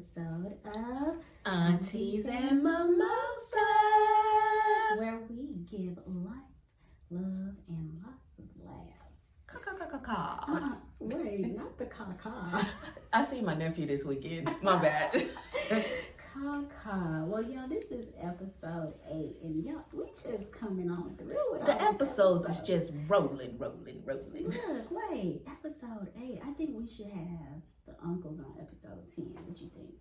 episode of Aunties and Mimosas, where we give life, love, and lots of laughs. Wait, not the caca. I see my nephew this weekend. My bad. Caca. Well, y'all, this is episode 8, and y'all, we just coming on through it. The episodes is just rolling. Look, wait, episode 8. I think we should have the uncles on episode 10. What you think?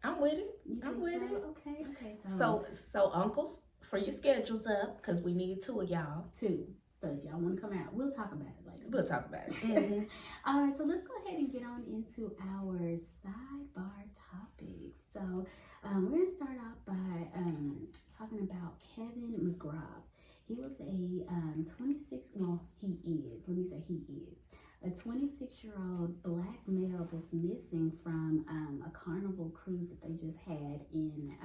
I'm with it. I'm with it. Okay. So uncles, for your schedules up, because we need 2 of y'all. 2. So if y'all want to come out, we'll talk about it later. We'll talk about it. Mm-hmm. All right, so let's go ahead and get on into our sidebar topics. So we're going to start off by talking about Kevin McGraw. He was a 26-year-old black male that's missing from a Carnival cruise that they just had in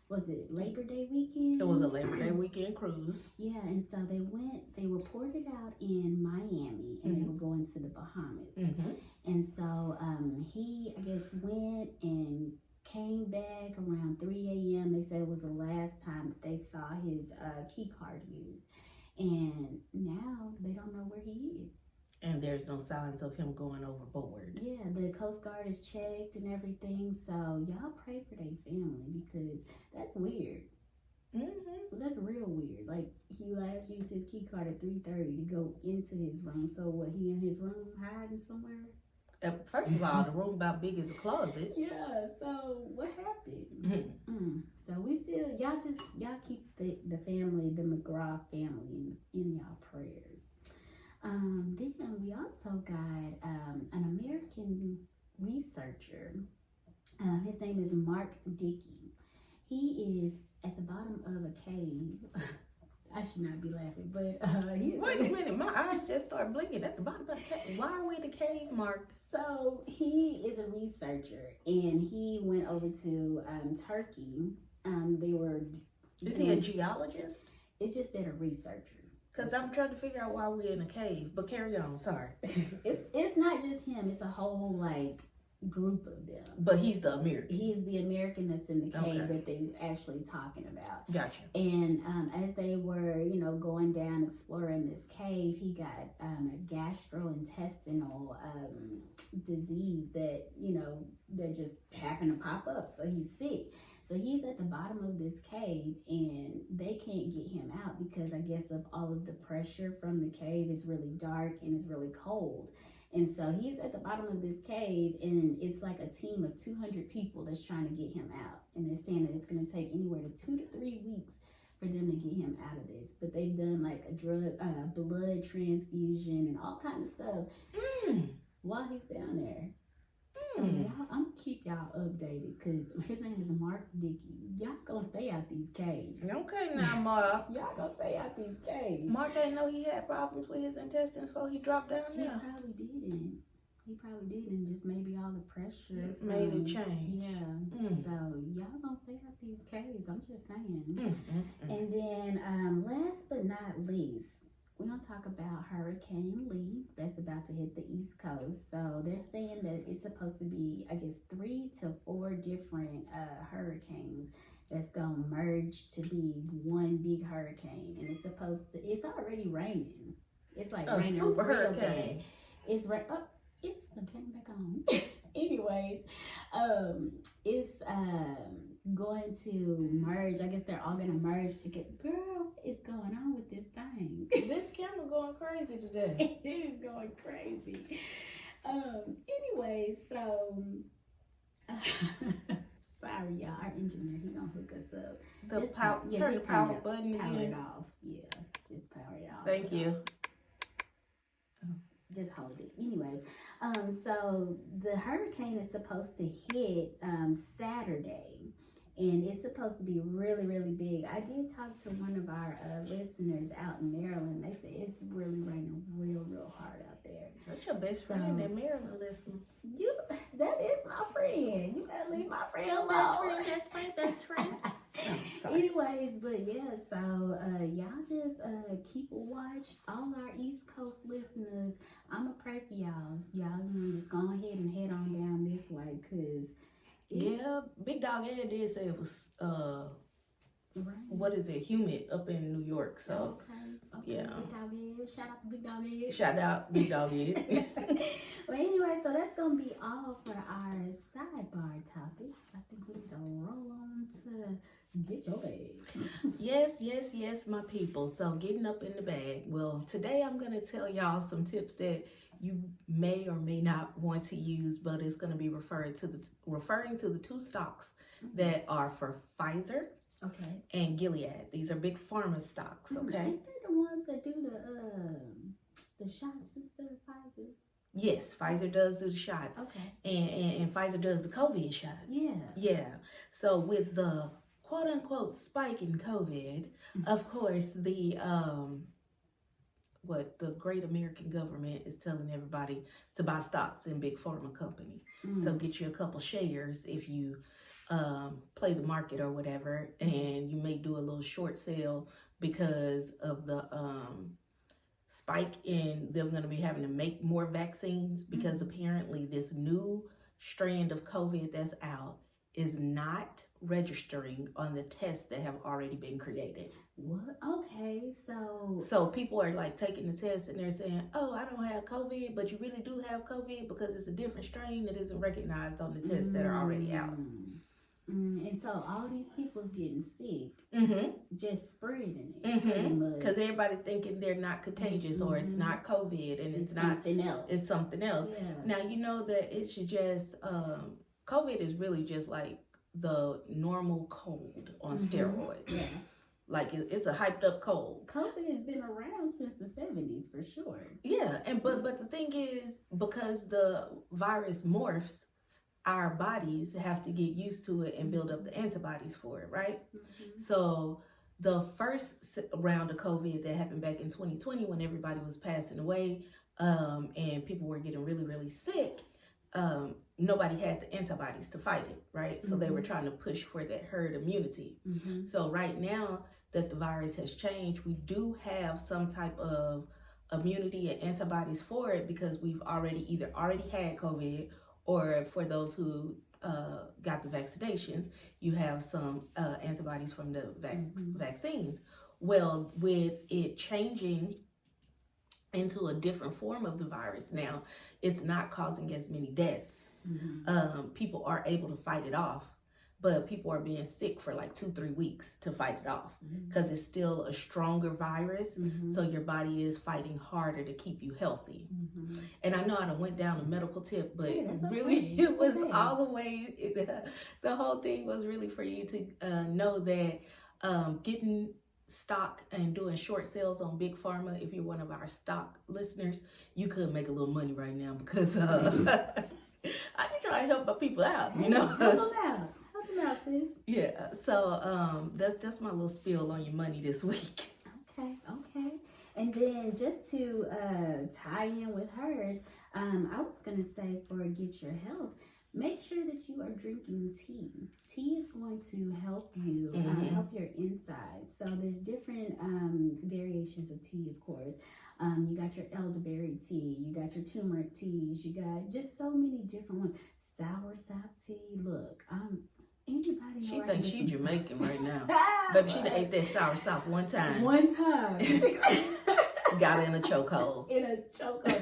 was it Labor Day weekend? It was a Labor Day weekend cruise. Yeah, and so they reported out in Miami and they were going to the Bahamas. Mm-hmm. And so he, I guess, went and came back around 3 a.m. They said it was the last time that they saw his key card used. And now they don't know where he is. And there's no signs of him going overboard. Yeah, the Coast Guard is checked and everything. So y'all pray for their family because that's weird. Mm-hmm. That's real weird. Like, he last used his key card at 3:30 to go into his room. So what, he in his room hiding somewhere? First of all, the room about big as a closet. Yeah, so what happened? Mm-hmm. So we still, y'all keep the family, the McGraw family in y'all prayers. Then we also got an American researcher. His name is Mark Dickey. He is at the bottom of a cave. I should not be laughing, but wait a minute, my eyes just start blinking at the bottom of the cave. Why are we at the cave, Mark? So he is a researcher, and he went over to Turkey. Is he a geologist? It just said a researcher. Because I'm trying to figure out why we're in a cave. But carry on, sorry. It's not just him. It's a whole, group of them. But he's the American. He's the American that's in the cave that they're actually talking about. Gotcha. And as they were, going down exploring this cave, he got a gastrointestinal disease that, that just happened to pop up. So he's sick. So he's at the bottom of this cave and they can't get him out because I guess of all of the pressure from the cave. It's really dark and it's really cold. And so he's at the bottom of this cave and it's like a team of 200 people that's trying to get him out. And they're saying that it's going to take anywhere to 2 to 3 weeks for them to get him out of this. But they've done a blood transfusion and all kinds of stuff while he's down there. So I'm gonna keep y'all updated because his name is Mark Dickey. Y'all gonna stay out these caves. Okay now, Mark. Y'all gonna stay out these caves. Mark didn't know he had problems with his intestines before he dropped down there. He probably didn't. Just maybe all the pressure made it change. Yeah. So y'all gonna stay out these caves. I'm just saying. And then last but not least, we're going to talk about Hurricane Lee that's about to hit the East Coast. So they're saying that it's supposed to be, I guess, 3 to 4 different hurricanes that's going to merge to be one big hurricane. And it's already raining. It's raining super real hurricane. bad. It's came back on. Anyways, it's going to merge. I guess they're all going to merge to get, girl, what is going on with this thing? This camera going crazy today. It is going crazy. Anyways, so sorry y'all, our engineer, he gonna hook us up. Turn the power button power again. it off. Yeah, just power it off. Thank you. Just hold it. Anyways, so the hurricane is supposed to hit Saturday, and it's supposed to be really, really big. I did talk to one of our listeners out in Maryland. They say it's really raining real hard out there. That's your best friend in Maryland, listen. That is my friend. You better leave my friend alone. Best friend. Anyways, but yeah, so y'all just keep a watch. All our East Coast listeners, I'ma pray for y'all. Y'all just go ahead and head on down this way, cause Yeah, Big Dog Ed did say it was Right. what is it, humid up in New York. So Okay. yeah. Big Dog Ed. Shout out to Big Dog Ed. Shout out Big Dog Ed. Well, anyway, so that's gonna be all for our sidebar topics. I think we need to roll on to get your bag. Yes, my people. So getting up in the bag. Well, today I'm gonna tell y'all some tips that you may or may not want to use, but it's gonna be referring to the two stocks that are for Pfizer Okay. and Gilead. These are big pharma stocks. Okay. Ain't they the ones that do the shots instead of Pfizer? Yes, Pfizer does do the shots, Okay. and Pfizer does the COVID shots. Yeah. Yeah. So with the quote unquote spike in COVID, of course, the what the great American government is telling everybody to buy stocks in big pharma company. So get you a couple shares if you play the market or whatever, and you may do a little short sale because of the spike in them going to be having to make more vaccines, because apparently this new strand of COVID that's out is not registering on the tests that have already been created. What? Okay, So people are like taking the test and they're saying, oh, I don't have COVID, but you really do have COVID because it's a different strain that isn't recognized on the tests that are already out. And so all these people's getting sick, just spreading it, pretty much. Because everybody thinking they're not contagious or it's not COVID and it's not something else. It's something else. Yeah. Now you know that it should just COVID is really just like the normal cold on steroids. Yeah. Like it's a hyped up cold. COVID has been around since the 70s for sure. Yeah, and but the thing is, because the virus morphs, our bodies have to get used to it and build up the antibodies for it, right? So the first round of COVID that happened back in 2020, when everybody was passing away and people were getting really, really sick, nobody had the antibodies to fight it, right? So they were trying to push for that herd immunity. So right now that the virus has changed, we do have some type of immunity and antibodies for it, because we've already had COVID, or for those who got the vaccinations, you have some antibodies from the vaccines. Well, with it changing into a different form of the virus now, it's not causing as many deaths. People are able to fight it off, but people are being sick for like 2-3 weeks to fight it off, because it's still a stronger virus. So your body is fighting harder to keep you healthy. And I know I done went down a medical tip, but really it was all the way, the whole thing was really for you to know that getting stock and doing short sales on big pharma, if you're one of our stock listeners, you could make a little money right now, because I can try to help my people out, you know. Help them out, sis. Yeah, so that's my little spiel on your money this week. Okay. And then just to tie in with hers, I was gonna say, for Get Your Health, make sure that you are drinking tea. Tea is going to help you, help your insides. So there's different variations of tea, of course. You got your elderberry tea, you got your turmeric teas, you got just so many different ones. Soursop tea. Look, anybody. She thinks she Jamaican right now. Baby, she done ate that soursop one time. Got her in a chokehold.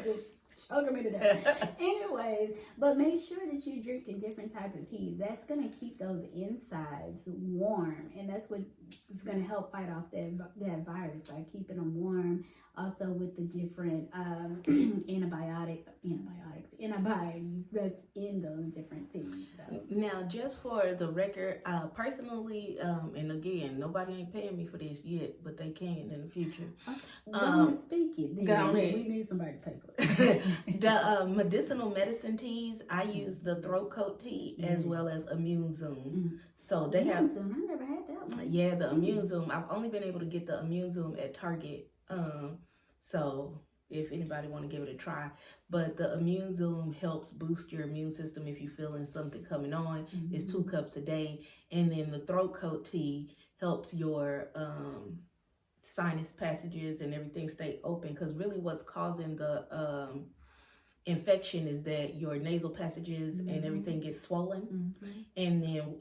Just choke me to death. Anyways, but make sure that you're drinking different type of teas. That's gonna keep those insides warm, and that's what is gonna help fight off that virus, by keeping them warm. Also with the different antibiotics that's in those different teas. So. Now, just for the record, personally, and again, nobody ain't paying me for this yet, but they can in the future. Go and speak it. Then. Go ahead. We need somebody to pay for it. The medicinal medicine teas, I use the throat coat tea as well as Immune Zoom. So they have. I never had that one. Yeah, the Immune Zoom. I've only been able to get the Immune Zoom at Target. So if anybody want to give it a try, but the Immune Zoom helps boost your immune system if you're feeling something coming on. It's 2 cups a day, and then the throat coat tea helps your sinus passages and everything stay open, because really what's causing the infection is that your nasal passages and everything gets swollen, and then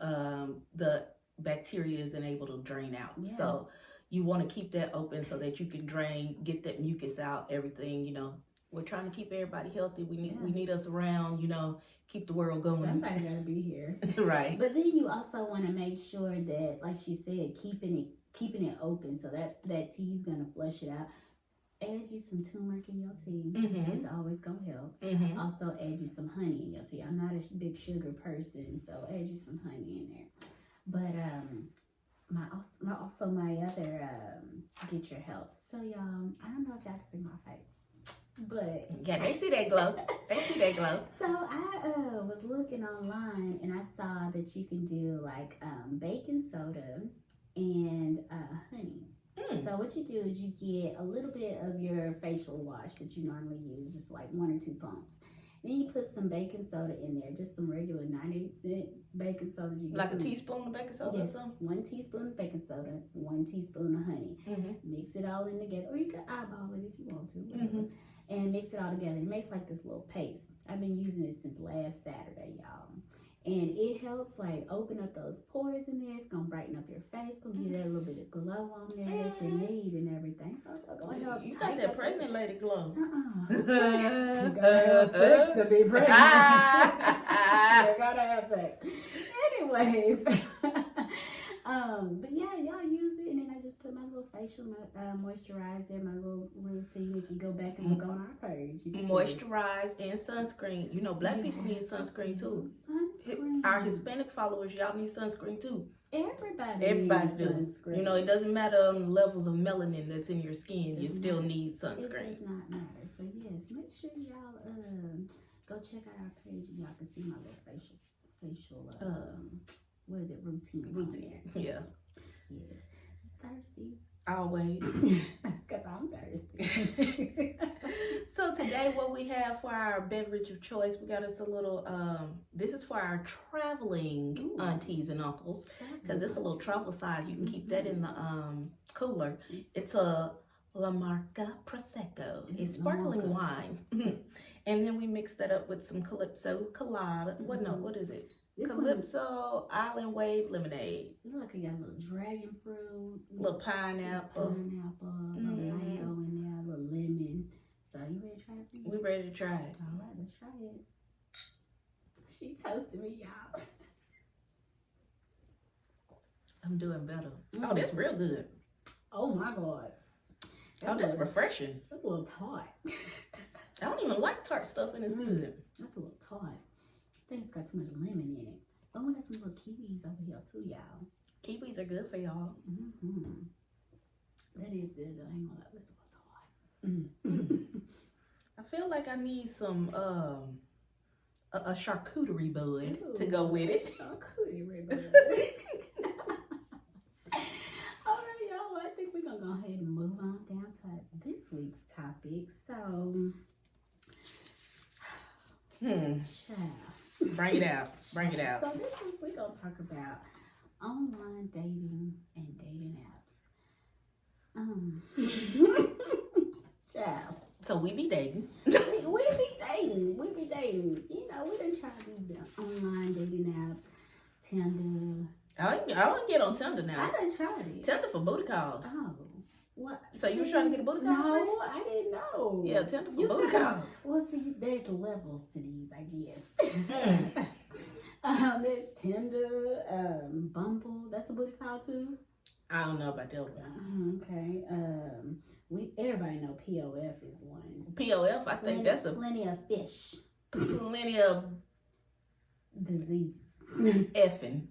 the bacteria isn't able to drain out. Yeah. So you want to keep that open so that you can drain, get that mucus out, everything. We're trying to keep everybody healthy. We need us around, keep the world going. Somebody gotta be here. Right. But then you also want to make sure that, like she said, keeping it open so that tea is gonna flush it out. Add you some turmeric in your tea. It's always gonna help. Also add you some honey in your tea. I'm not a big sugar person, so add you some honey in there. But my other get your health. So y'all, I don't know if y'all can see my face, but yeah, they see that glow. So I was looking online and I saw that you can do like baking soda and honey. So what you do is you get a little bit of your facial wash that you normally use, just like 1 or 2 pumps. Then you put some baking soda in there, just some regular 98-cent baking soda. Like a teaspoon of baking soda or yes, something? 1 teaspoon of baking soda, 1 teaspoon of honey. Mix it all in together, or you can eyeball it if you want to, and mix it all together. It makes like this little paste. I've been using it since last Saturday, y'all. And it helps like open up those pores in there. It's gonna brighten up your face. Gonna give that little bit of glow on there that you need and everything. So it's gonna help. You got that pregnant lady glow. You gotta have sex to be pregnant. You gotta have sex. Anyways, but yeah, y'all use it, and then I just put my little facial moisturizer, my little routine. If you go back and look on our page, you can moisturize and sunscreen. Black people need sunscreen too. Our Hispanic followers, y'all need sunscreen too. Everybody needs do. Sunscreen. It doesn't matter levels of melanin that's in your skin. You still need sunscreen. It does not matter. So yes, make sure y'all go check out our page and y'all can see my little facial what is it, routine. Yeah. Yes. Thirsty. Always. Because I'm thirsty. So today what we have for our beverage of choice, we got us a little, this is for our traveling aunties and uncles, because it's a little travel size. You can keep that in the cooler. It's a La Marca Prosecco. It's sparkling wine. And then we mix that up with some Calypso Colada. What is it? Calypso Island Wave Lemonade. It look like you got a little dragon fruit, little pineapple, little mango in there, a little lemon. So you ready to try it? We ready to try it. All right, let's try it. She toasted me, y'all. I'm doing better. Oh, that's real good. Oh my God. That's refreshing. That's a little tart. I don't even like tart stuff, and it's good. That's a little tart. I think it's got too much lemon in it. Oh, we got some little kiwis over here too, y'all. Kiwis are good for y'all. That is good though. I ain't gonna lie, that's a little tart. I feel like I need some a charcuterie board to go with it. Charcuterie board. All right, y'all. I think we're gonna go ahead and move on down to this week's topic. So, Bring it out. So this week we're gonna talk about online dating and dating apps. Child. So we be dating. we be dating. We done tried these online dating apps, Tinder. I don't get on Tinder now. I done tried it. Tinder for booty calls. Oh. What? So you was trying to get a booty call? No, I didn't know. Yeah, Tinder for booty calls. Well, see, there's levels to these, I guess. There's Tinder, Bumble. That's a booty call too. I don't know about that one. Okay. Everybody know POF is one. POF, I think that's plenty of fish. Plenty of diseases. Effing.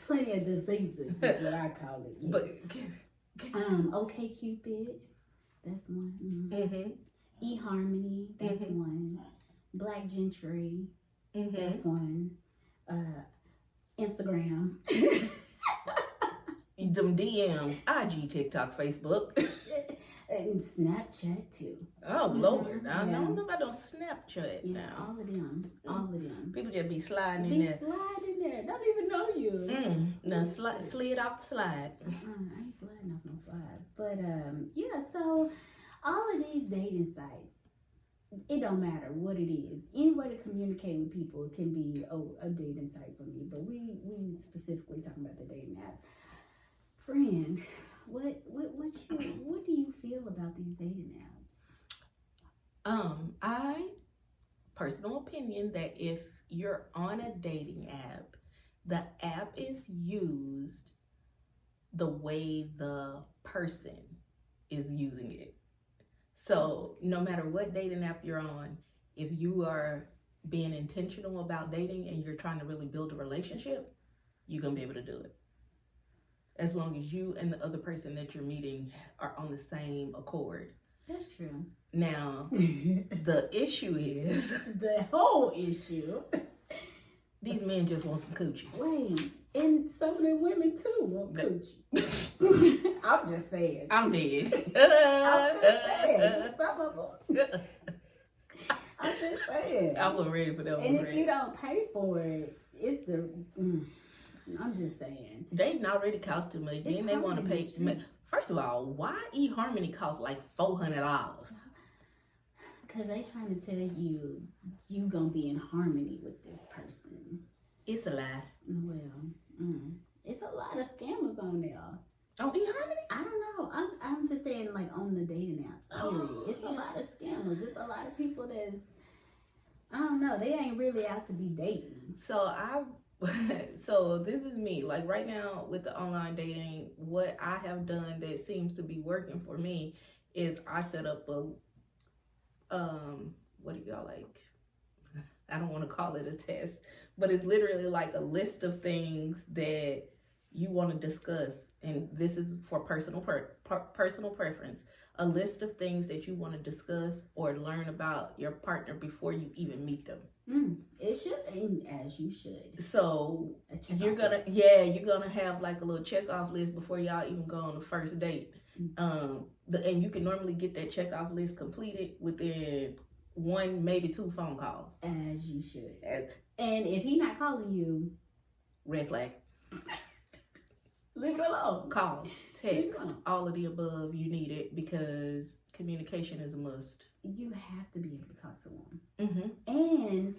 Plenty of diseases is what I call it. Yes. But OK Cupid, that's one. eHarmony, that's one. Black Gentry, that's one. Instagram. Them DMs, IG, TikTok, Facebook. And Snapchat too. Oh Lord, I don't know about those Snapchat now. All of them. People just be sliding in there. Sliding there. Don't even know you. Now slid off the slide. I ain't sliding off no slide. But yeah, so all of these dating sites, it don't matter what it is. Any way to communicate with people can be a dating site for me. But we specifically talking about the dating apps. Friend, what do you feel about these dating apps? I personal opinion that if you're on a dating app, the app is used the way the person is using it. So no matter what dating app you're on, if you are being intentional about dating and you're trying to really build a relationship, you're going to be able to do it. As long as you and the other person that you're meeting are on the same accord. That's true. Now, the issue is... the whole issue. These men just want some coochie. Wait, and some of the women too want coochie. I'm just saying. I'm dead. I'm just saying. Some of them. I'm just saying. I wasn't ready for that one. And if you don't pay for it, it's the... I'm just saying. They already cost too much. Then they want to pay. First of all, why eHarmony costs like $400? Because they trying to tell you gonna be in harmony with this person. It's a lie. Well, it's a lot of scammers on there. On eHarmony? I don't know. I'm just saying, like, on the dating apps. Period. It's a lot of scammers. It's a lot of people that's, I don't know. They ain't really out to be dating. So this is me. Like right now with the online dating, what I have done that seems to be working for me is I set up a what do y'all like? I don't want to call it a test, but it's literally like a list of things that you want to discuss, and this is for personal preference. A list of things that you want to discuss or learn about your partner before you even meet them. It should, as you should. So you're gonna have like a little check off list before y'all even go on the first date. And you can normally get that check off list completed within 1, maybe 2 phone calls. As you should. And if he not calling you, red flag. Leave it alone. Call, text, all of the above. You need it because communication is a must. You have to be able to talk to him. And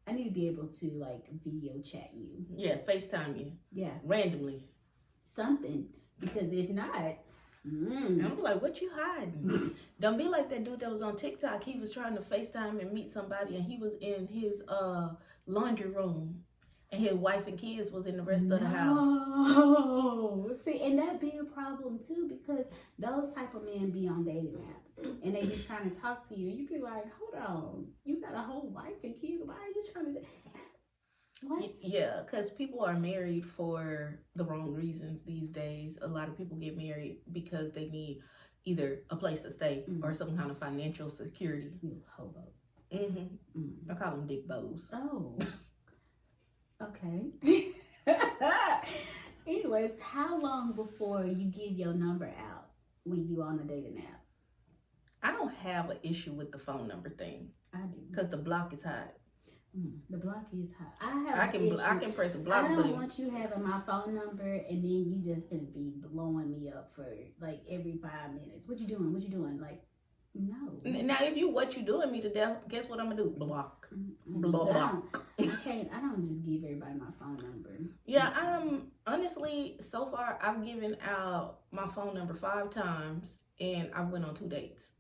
I need to be able to like video chat you. Yeah, FaceTime you. Yeah. Randomly. Something. Because if not, I'm like, what you hiding? Don't be like that dude that was on TikTok. He was trying to FaceTime and meet somebody, and he was in his laundry room. And his wife and kids was in the rest of the house. Oh, see, and that be a problem too, because those type of men be on dating apps and they be trying to talk to you. You be like, hold on, you got a whole wife and kids. Why are you trying to? What? Yeah, because people are married for the wrong reasons these days. A lot of people get married because they need either a place to stay or some kind of financial security. Hobos. I call them dick bows. Oh. Okay. Anyways, how long before you give your number out when you on a dating app? I don't have an issue with the phone number thing. I do. Because the block is hot. The block is hot. I can press a block button. I don't want you having my phone number and then you just gonna be blowing me up for like every 5 minutes. What you doing? What you doing? Like, no. Now, if what you doing me to death, guess what I'm gonna do? Block. Block. I don't just give everybody my phone number. Yeah, honestly, so far I've given out my phone number 5 times and I went on 2 dates.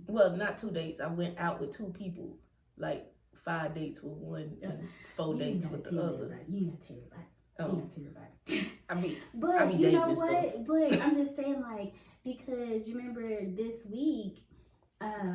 Well, not 2 dates. I went out with 2 people, like 5 dates with one and 4 dates with the other. You ain't gotta tell everybody. You ain't gotta tell everybody. But you know what? But I'm just saying, like, because you remember this week,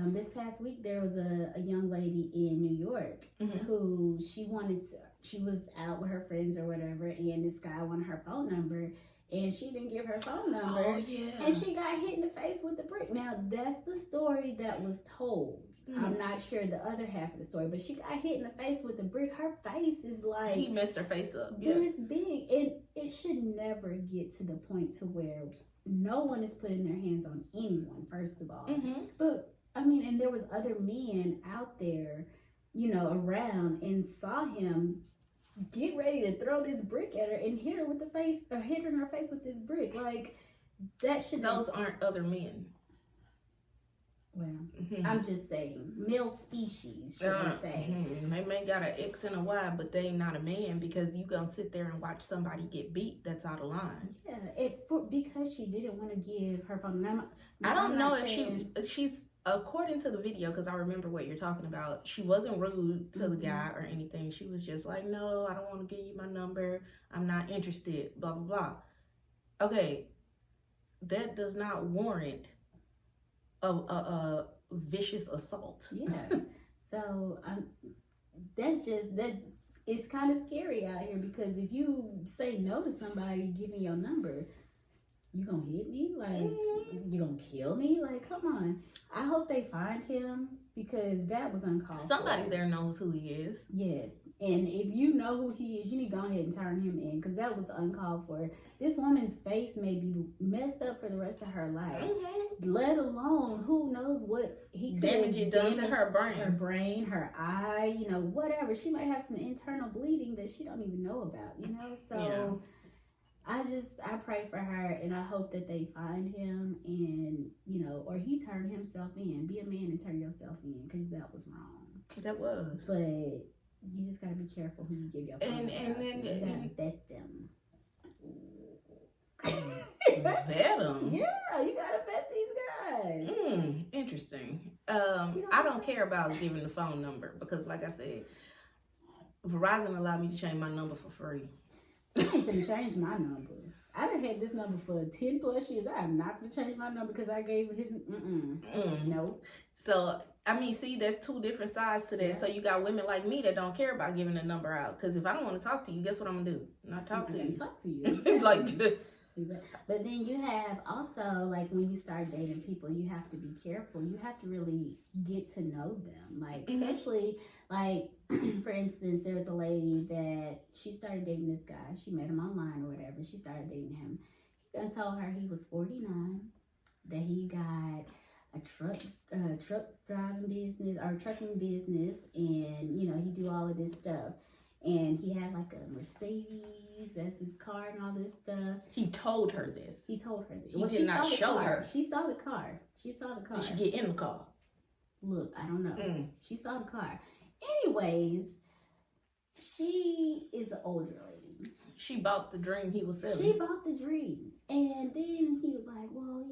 this past week, there was a young lady in New York who she was out with her friends or whatever, and this guy wanted her phone number, and she didn't give her phone number. Oh, yeah. And she got hit in the face with the brick. Now, that's the story that was told. I'm not sure the other half of the story, but she got hit in the face with a brick. Her face is like... He messed her face up. This big. And it should never get to the point to where no one is putting their hands on anyone, first of all. But, I mean, and there was other men out there, you know, around and saw him get ready to throw this brick at her and hit her in her face with this brick. Like, that should... Those aren't other men. Well, I'm just saying, male species, should I say. They may got an X and a Y, but they ain't not a man, because you gonna sit there and watch somebody get beat. That's out of line. Yeah, because she didn't want to give her phone number. I don't know if she's, according to the video, because I remember what you're talking about, she wasn't rude to the guy or anything. She was just like, no, I don't want to give you my number. I'm not interested, blah, blah, blah. Okay, that does not warrant a vicious assault. Yeah. So it's kind of scary out here, because if you say no to somebody giving your number, you gonna hit me? Like, you gonna kill me? Like, come on. I hope they find him, because that was uncalled for. Somebody there knows who he is. Yes. And if you know who he is, you need to go ahead and turn him in, because that was uncalled for. This woman's face may be messed up for the rest of her life. Let alone, who knows what he could damage done to her brain. Her brain, her eye, whatever. She might have some internal bleeding that she don't even know about, So yeah. I pray for her, and I hope that they find him, and, or he turned himself in. Be a man and turn yourself in, because that was wrong. That was. But you just got to be careful who you give your phone number to. You got to vet them. Vet them? Yeah, you got to vet these guys. Interesting. I don't care about giving the phone number, because, like I said, Verizon allowed me to change my number for free. I ain't finna change my number. I done had this number for 10 plus years. I am not gonna change my number because I gave his. No. So see, there's two different sides to that. Yeah. So you got women like me that don't care about giving a number out. Because if I don't want to talk to you, guess what I'm gonna do? Not talk to you. Talk to you. But then you have also, like, when you start dating people, you have to be careful. You have to really get to know them. Like, especially, like, for instance, there's a lady that she started dating this guy. She met him online or whatever. She started dating him. He done told her he was 49, that he got a truck driving business or trucking business, and, he do all of this stuff. And he had like a Mercedes as his car and all this stuff. He told her this. He told her this. He did not show her. She saw the car. Did she get in the car? Look, I don't know. She saw the car. Anyways, she is an older lady. She bought the dream he was selling. She bought the dream. And then he was like, well,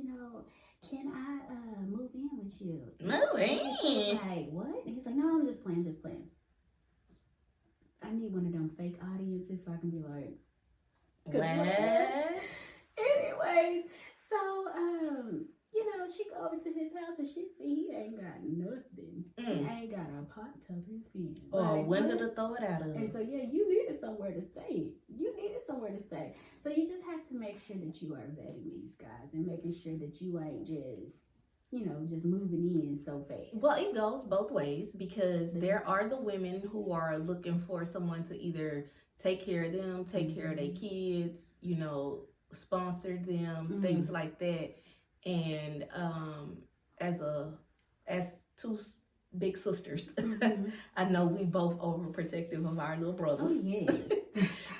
can I move in with you? Move in? And she was like, what? And he's like, no, I'm just playing. I need one of them fake audiences so I can be like, what? Anyways, so, she go over to his house and she see he ain't got nothing. He ain't got a pot to piss in. Or a window to throw it out of. And so, yeah, you needed somewhere to stay. So you just have to make sure that you are vetting these guys and making sure that you ain't just moving in so fast. Well, it goes both ways, because there are the women who are looking for someone to either take care of them, take care of their kids, sponsor them, things like that. And as two big sisters, I know we both overprotective of our little brothers. Oh, yes.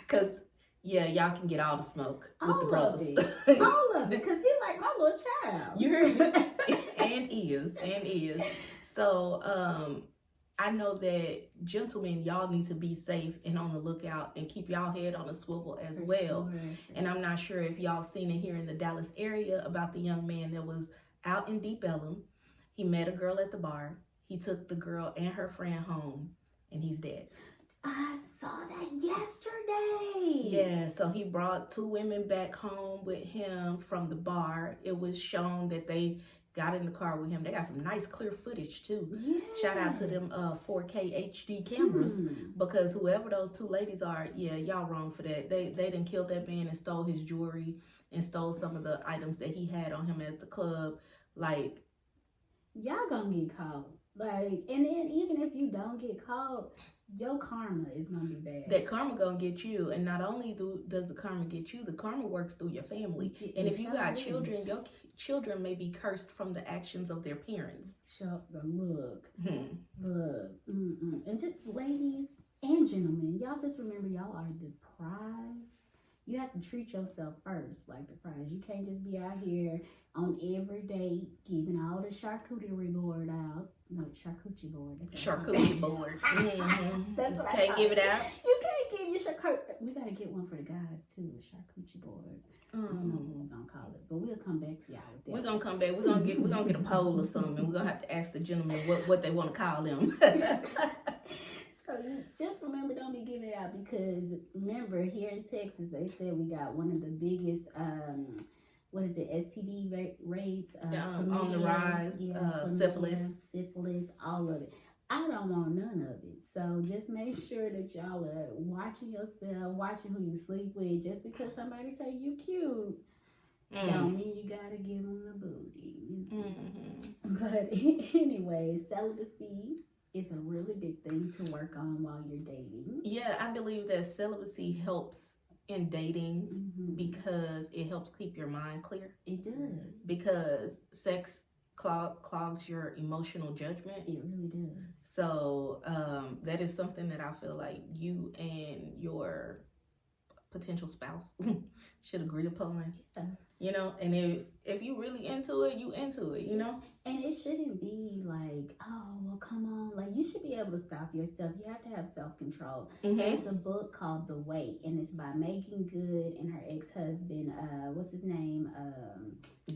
Because, yeah, y'all can get all the smoke with the brothers. All of it, because he like my little child. You heard me? and is. So, I know that gentlemen, y'all need to be safe and on the lookout and keep y'all head on a swivel as well. Sure. And I'm not sure if y'all seen it here in the Dallas area about the young man that was out in Deep Ellum. He met a girl at the bar. He took the girl and her friend home, and he's dead. I saw that yesterday. Yeah, so he brought 2 women back home with him from the bar. It was shown that they got in the car with him. They got some nice clear footage too. Yes. Shout out to them 4K HD cameras, because whoever those 2 ladies are, yeah, y'all wrong for that. They done killed that man and stole his jewelry and stole some of the items that he had on him at the club. Like, y'all gonna get caught. Like, and then even if you don't get caught, your karma is gonna be bad. That karma gonna get you, and not only does the karma get you, the karma works through your family. And if you got children, your children may be cursed from the actions of their parents. Look. And just ladies and gentlemen, y'all just remember y'all are the prize. you have to treat yourself first, like the fries. You can't just be out here on every date giving all the charcuterie board out. No, charcuterie board. Charcuterie board. Mm-hmm. That's what I can't give it out. You can't give your charcuterie. We gotta get one for the guys too, a charcuterie board. I don't know what we're gonna call it, but we'll come back to y'all with that. We're gonna come back. We're gonna get a poll or something. We're gonna have to ask the gentleman what they want to call them. So you just remember, don't be giving it out, because remember, here in Texas, they said we got one of the biggest STD rates on the rise. Syphilis, all of it. I don't want none of it. So just make sure that y'all are watching yourself, watching who you sleep with. Just because somebody say you cute, don't mean you gotta give them the booty. You know? But anyway, celibacy is a really big thing to work on while you're dating. Yeah, I believe that celibacy helps in dating because it helps keep your mind clear. It does. Because sex clogs your emotional judgment. It really does. So that is something that I feel like you and your potential spouse should agree upon. Yeah. You know, and if you really into it, you into it, you know? And it shouldn't be like, oh, well, come on. Like, you should be able to stop yourself. You have to have self-control. There's a book called The Weight, and it's by Megan Good and her ex-husband, what's his name?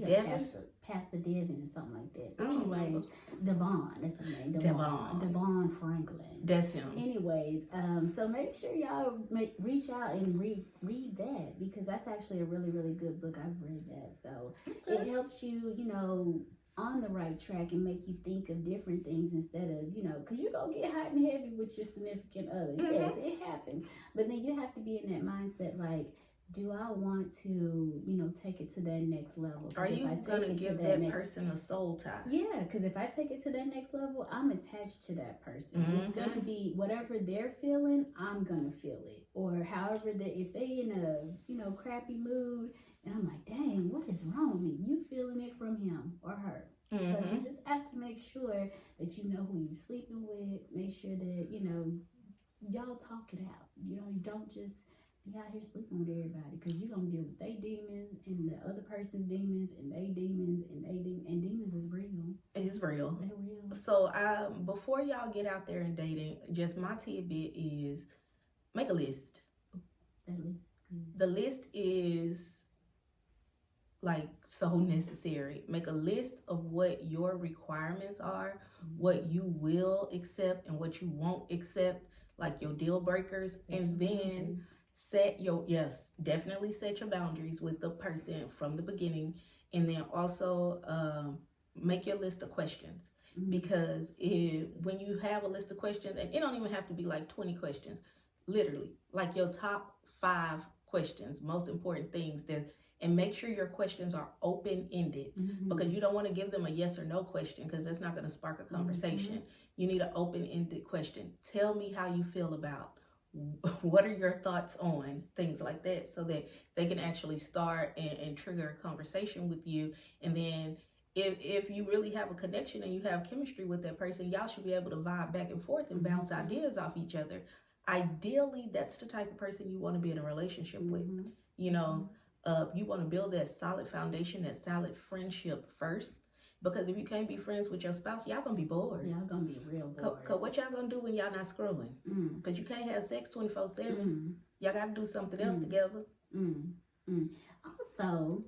Devin? Pastor Devin or something like that. But anyways, Devon, that's his name. Devon Franklin. That's him. Anyways, so make sure y'all reach out and read that, because that's actually a really, really good book. I've read that. So it helps you, you know, on the right track and make you think of different things instead of, you know, because you're going to get hot and heavy with your significant other. Yes, it happens. But then you have to be in that mindset like, do I want to, you know, take it to that next level? Are you going to give that person a soul tie? Yeah, because if I take it to that next level, I'm attached to that person. It's going to be whatever they're feeling, I'm going to feel it. Or however, if they in a, you know, crappy mood, and I'm like, dang, what is wrong with me? You feeling it from him or her. So you just have to make sure that you know who you're sleeping with. Make sure that, you know, y'all talk it out. You know, you don't just be out here sleeping with everybody, because you're going to deal with they demons and the other person's demons and they demons and demons is real. It's real. They're real. So before y'all get out there and dating, just my tidbit is make a list. That list is good. The list is like so necessary. Make a list of what your requirements are, what you will accept and what you won't accept, like your deal breakers, and then definitely set your boundaries with the person from the beginning, and then also make your list of questions. Because when you have a list of questions, and it don't even have to be like 20 questions, literally like your top 5 questions, most important things, and make sure your questions are open-ended, because you don't want to give them a yes or no question, because that's not going to spark a conversation. You need an open-ended question. Tell me how you feel about, what are your thoughts on, things like that, so that they can actually start and trigger a conversation with you. And then if you really have a connection and you have chemistry with that person, y'all should be able to vibe back and forth and bounce ideas off each other. Ideally, that's the type of person you want to be in a relationship with. You know, you want to build that solid foundation, that solid friendship first. Because if you can't be friends with your spouse, y'all gonna be bored. Y'all gonna be real bored. Cause what y'all gonna do when y'all not screwing? Because you can't have sex 24/7. Y'all gotta do something else together. Also,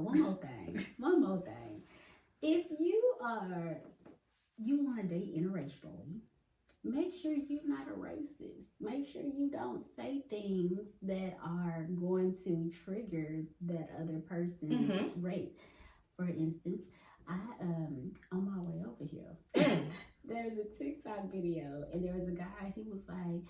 one more thing. If you want to date interracially, make sure you're not a racist. Make sure you don't say things that are going to trigger that other person's race. For instance, I on my way over here, there's a TikTok video, and there was a guy. He was like,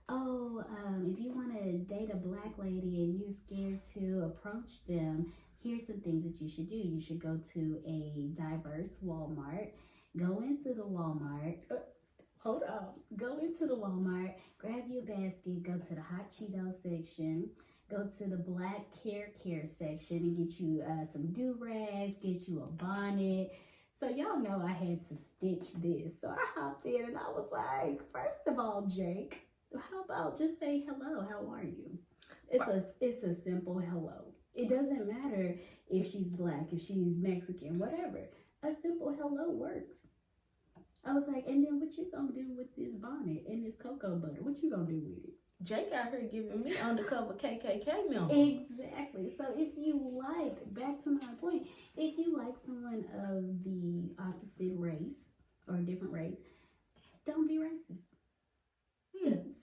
"Oh, if you want to date a black lady and you're scared to approach them, here's some things that you should do. You should go to a diverse Walmart. Go into the Walmart." Go into the Walmart, grab your basket, go to the hot Cheetos section, go to the black hair care section and get you some do-rags, get you a bonnet. So y'all know I had to stitch this. So I hopped in and I was like, first of all, Jake, how about just say hello, how are you? It's a simple hello. It doesn't matter if she's black, if she's Mexican, whatever. A simple hello works. I was like, and then what you gonna do with this bonnet and this cocoa butter? What you gonna do with it? Jake out here giving me undercover KKK members. Exactly. So if you like, back to my point, if you like someone of the opposite race or a different race, don't be racist.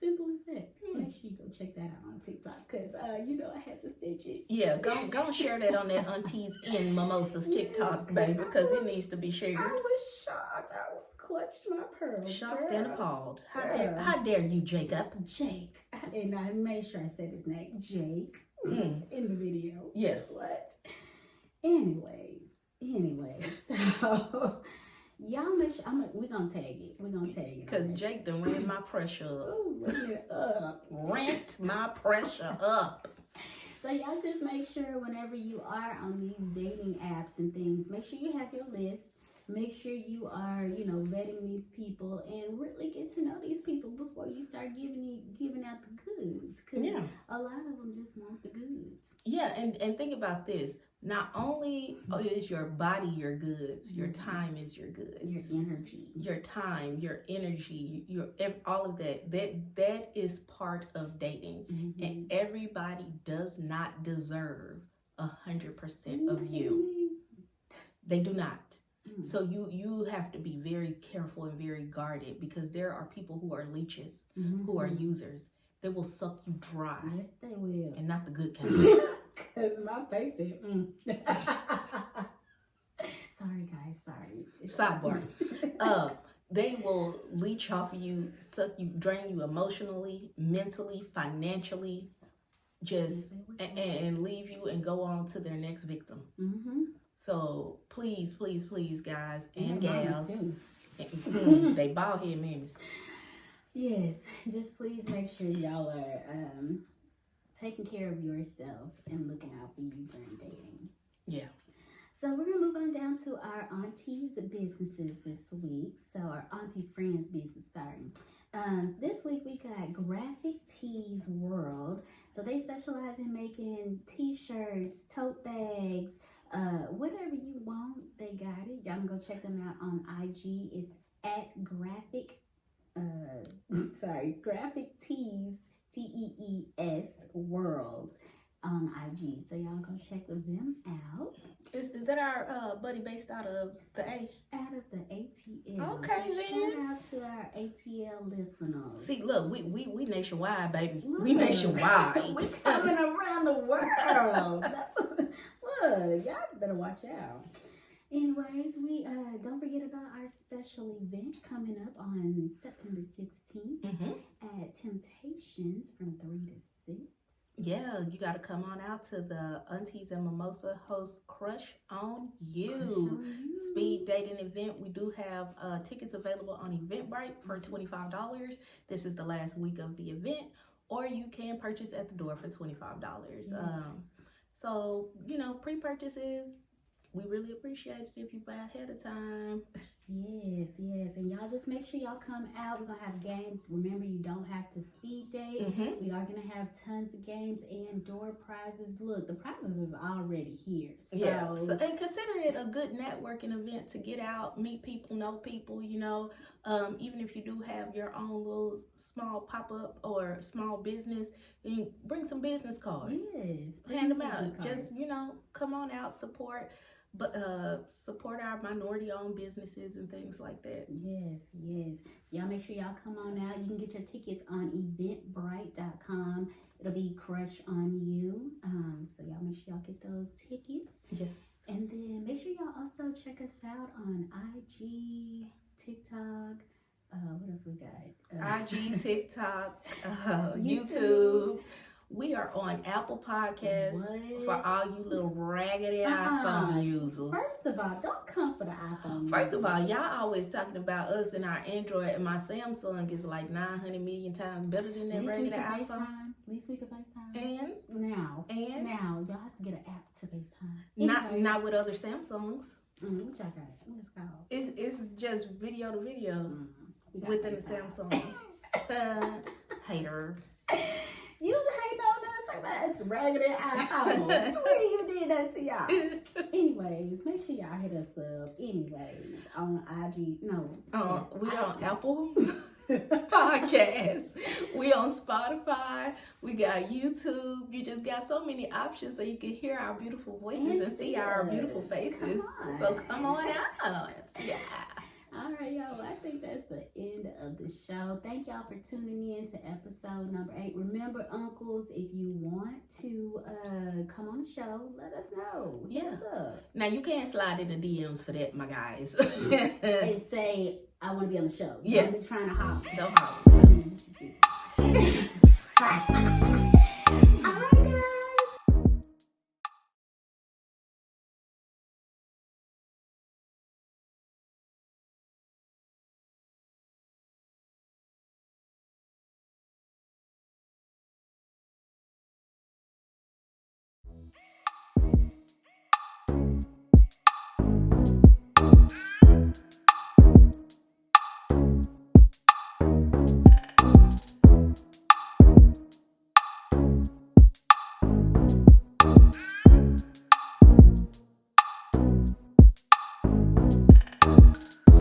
Simple as that. Make sure you go check that out on TikTok because you know I had to stitch it. Yeah, go share that on that Aunties in Mimosas TikTok, Yes, baby, because it needs to be shared. I was shocked. I clutched my pearls. Shocked girl. and appalled. Girl. How dare you, Jacob? Jake. And I made sure I said his name. Jake. In the video. Yeah. Guess what? Anyways. So y'all make sure we're gonna tag it. We're gonna tag it. Because Jake done ran my pressure up. Oh, run it up. Rant my pressure up. So y'all just make sure whenever you are on these dating apps and things, make sure you have your list. Make sure you are, vetting these people and really get to know these people before you start giving out the goods. Because a lot of them just want the goods. Yeah, and think about this. Not only is your body your goods, your time is your goods. Your energy. Your time, your energy, all of that. That is part of dating. Mm-hmm. And everybody does not deserve 100% of you. They do not. Mm-hmm. So you have to be very careful and very guarded because there are people who are leeches, who are users. They will suck you dry. Yes, they will. And not the good kind. Because my face said, Sorry, guys. Sorry. Sidebar. They will leech off of you, suck you, drain you emotionally, mentally, financially, just and leave you and go on to their next victim. Mm-hmm. So please, guys and gals, they bald head mammies. Yes, just please make sure y'all are taking care of yourself and looking out for you during dating. Yeah. So we're going to move on down to our aunties' businesses this week. So our aunties' friends business, sorry. This week we got Graphic Tees World. So they specialize in making t-shirts, tote bags, whatever you want, they got it. Y'all can go check them out on IG. It's at Graphic Tees, TEES World on IG. So y'all go check them out. Is that our buddy based out of the A? Out of the ATL. Okay, so then. Shout out to our ATL listeners. See, look, we nationwide, baby. Look, we nationwide. We coming around the world. That's what, look, y'all better watch out. Anyways, we don't forget about our special event coming up on September 16th at Temptations from 3 to 6. Yeah, you got to come on out to the Aunties and Mimosa host Crush on You speed dating event. We do have tickets available on Eventbrite for $25. This is the last week of the event, or you can purchase at the door for $25. Yes. So, pre-purchases, we really appreciate it if you buy ahead of time. Yes. And y'all just make sure y'all come out. We're going to have games. Remember, you don't have to speed date. We are going to have tons of games and door prizes. Look, the prizes is already here. So. Yeah. And consider it a good networking event to get out, meet people, know people, even if you do have your own little small pop-up or small business, you bring some business cards. Yes. Hand them out. Just, come on out, support our minority-owned businesses and things like that. Yes. Y'all make sure y'all come on out. You can get your tickets on eventbrite.com. It'll be Crush on You. So y'all make sure y'all get those tickets. Yes. And then make sure y'all also check us out on IG, TikTok. What else we got? IG, TikTok, YouTube. We are on Apple Podcasts for all you little raggedy iPhone users. First of all, don't come for the iPhone. First of all, y'all always talking about us and our Android, and my Samsung is like 900 million times better than that raggedy iPhone. At least we can FaceTime. And now y'all have to get an app to FaceTime. Not with other Samsungs. What y'all got? What's it called? It's just video to video within the Samsung. Hater. You hate on us. I That's the raggedy iPhone. We ain't even did that to y'all. Anyways, make sure y'all hit us up. Anyways, on IG. No. We on Apple Podcast. We on Spotify. We got YouTube. You just got so many options so you can hear our beautiful voices and see our beautiful faces. So come on out. Yeah. All right, y'all. I think that's the end of the show. Thank y'all for tuning in to episode number 8. Remember, uncles, if you want to come on the show, let us know. Hit us up. Now you can't slide in the DMs for that, my guys. And say, I want to be on the show. Yeah. Don't be trying to hop. Don't holler. All right, guys.